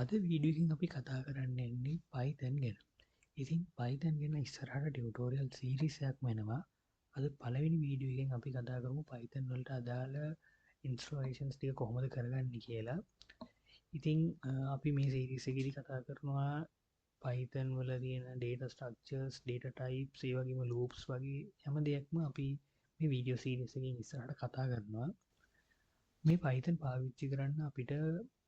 අද වීඩියෝකින් අපි කතා කරන්න එන්නේ Python ගැන. ඉතින් Python ගැන ඉස්සරහට ටියුටෝරියල් සීරීසයක් වෙනවා. අද පළවෙනි වීඩියෝ එකෙන් අපි කතා කරමු Python වලට අදාළ ඉන්ස්ටලේෂන්ස් ටික කොහොමද කරගන්නේ කියලා. ඉතින් අපි මේ සීරීස් එකේදී කතා කරනවා Python වල තියෙන data structures, data types, ඒ වගේම loops වගේ හැම දෙයක්ම අපි මේ වීඩියෝ සීරීස් එකකින් ඉස්සරහට කතා කරනවා. මේ Python පාවිච්චි කරන්න අපිට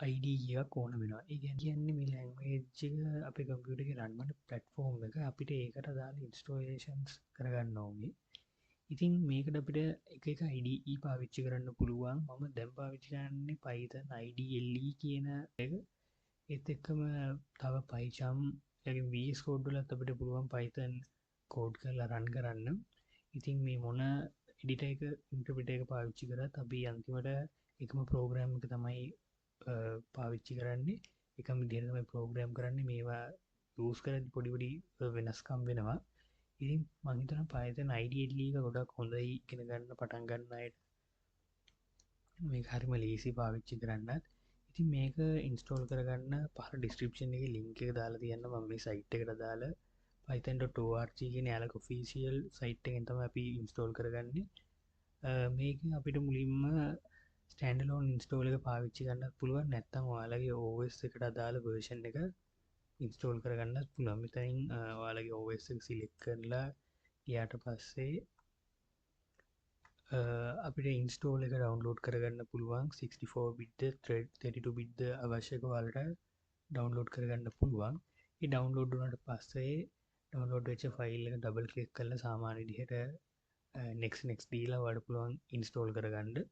IDE එකක් ඕන වෙනවා. ඒ කියන්නේ මේ ලැන්ග්වේජ් එක අපේ කම්පියුටර් එකේ රන් වෙන ප්ලැට්ෆෝම් එක අපිට ඒකට අදාළ ඉන්ස්ටලේෂන්ස් කරගන්න ඕනේ. ඉතින් මේකට අපිට එක IDE පාවිච්චි කරන්න පුළුවන්. මම දැන් පාවිච්චි කරන්නේ Python IDLE කියන එක. ඒත් එක්කම තව PyCharm වගේ VS Code වලත් අපිට පුළුවන් Python කෝඩ් කරලා රන් කරන්න. ඉතින් මේ මොන එඩිටර් එක ඉන්ටර්ප්‍රිටර් එක පාවිච්චි කරත් අපි අන්තිමට එකම ප්‍රෝග්‍රෑම් එක තමයි පාවිච්චි කරන්නේ. එකම විදිහට තමයි ප්‍රෝග්‍රෑම් කරන්නේ. මේවා යූස් කරද්දී පොඩි වෙනස්කම් වෙනවා. ඉතින් මම හිතනවා Python IDLE එක ගොඩක් හොඳයි ඉගෙන ගන්න පටන් ගන්න අයට. මේක හරිම ලේසි පාවිච්චි කරන්නත්. ඉතින් මේක ඉන්ස්ටෝල් කරගන්න පහළ ඩිස්ක්‍රිප්ෂන් එකේ ලින්ක් එක දාලා තියන්න. මම මේ සයිට් එකට දාලා python.org කියන යාලක ඔෆිෂියල් සයිට් එකෙන් තමයි අපි ඉන්ස්ටෝල් කරගන්නේ. මේක අපිට මුලින්ම ස්ටෑන්ඩලෝන් ඉන්ස්ටෝල් එක පාවිච්චි කරන්නත් පුළුවන්. නැත්නම් ඔයාලගේ OS එකට අදාළ version එක ඉන්ස්ටෝල් කරගන්නත් පුළුවන්. මෙතනින් ඔයාලගේ OS එක සිලෙක්ට් කරලා ගියාට පස්සේ අපිට ඉන්ස්ටෝල් එක ඩවුන්ලෝඩ් කරගන්න පුළුවන්. 64 bit 32 bit අවශ්‍යක ඔයාලට ඩවුන්ලෝඩ් කරගන්න පුළුවන්. ඒ ඩවුන්ලෝඩ් වුණාට පස්සේ ඩවුන්ලෝඩ් වෙච්ච ෆයිල් එක ඩබල් ක්ලික් කරලා සාමාන්‍ය විදිහට next දීලා ඔයාලට පුළුවන් ඉන්ස්ටෝල් කරගන්න.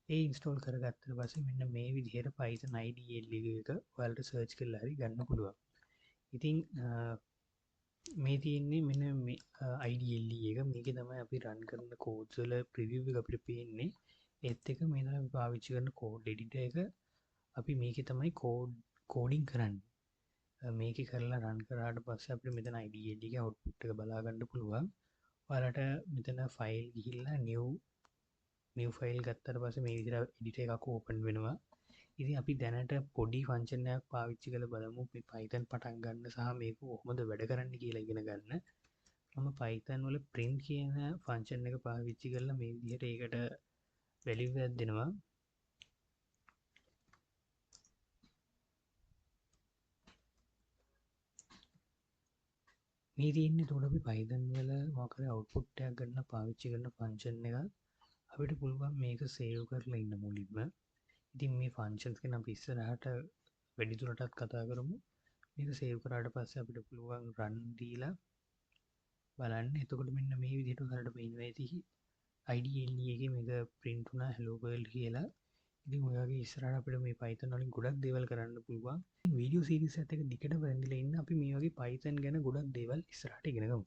ඒ ඉන්ස්ටෝල් කරගත්තට පස්සේ මෙන්න මේ විදිහට Python IDLE එක ඔයාලට සර්ච් කරලා හරි ගන්න පුළුවන්. ඉතින් මේ තියෙන්නේ මෙන්න මේ IDLE එක. මේකේ තමයි අපි රන් කරන කෝඩ්ස් වල ප්‍රිවිව් එක අපිට පේන්නේ. ඒත් එක මේ තමයි අපි පාවිච්චි කරන කෝඩ් එඩිටර් එක. අපි මේකේ තමයි කෝඩින් කරන්නේ. මේකේ කරලා රන් කරාට පස්සේ අපිට මෙතන IDLE එකේ අවුට්පුට් එක බලා ගන්න පුළුවන්. ඔයාලට මෙතන ෆයිල් ගිහිල්ලා new ෆයිල් ගත්තට පස්සේ මේ විදිහට එඩිටර් එකක් ඕපන් වෙනවා. ඉතින් අපි දැනට පොඩි ෆන්ක්ෂන් එකක් පාවිච්චි කරලා බලමු මේ Python පටන් ගන්න සහ මේක කොහොමද වැඩ කරන්නේ කියලා ඉගෙන ගන්න. මම Python වල print කියන ෆන්ක්ෂන් එක පාවිච්චි කරලා මේ විදිහට ඒකට value එකක් දෙනවා. මේ තියෙන්නේ එතකොට අපි Python වල මොකක් හරි output එකක් ගන්න පාවිච්චි කරන ෆන්ක්ෂන් එකක්. අපිට පුළුවන් මේක සේව් කරලා ඉන්න මුලින්ම. ඉතින් මේ ෆන්ක්ෂන්ස් ගැන අපි ඉස්සරහට වැඩිදුරටත් කතා කරමු. මේක සේව් කරාට පස්සේ අපිට පුළුවන් run දීලා බලන්න. එතකොට මෙන්න මේ විදිහට උඩට පේනවා ඇති IDLE එකේ මේක print වුණා hello world කියලා. ඉතින් ඔය වගේ ඉස්සරහට අපිට මේ Python වලින් ගොඩක් දේවල් කරන්න පුළුවන්. වීඩියෝ සීරීස් එකත් එක දිගට වැඳිලා ඉන්න අපි මේ වගේ Python ගැන ගොඩක් දේවල් ඉස්සරහට ඉගෙන ගමු.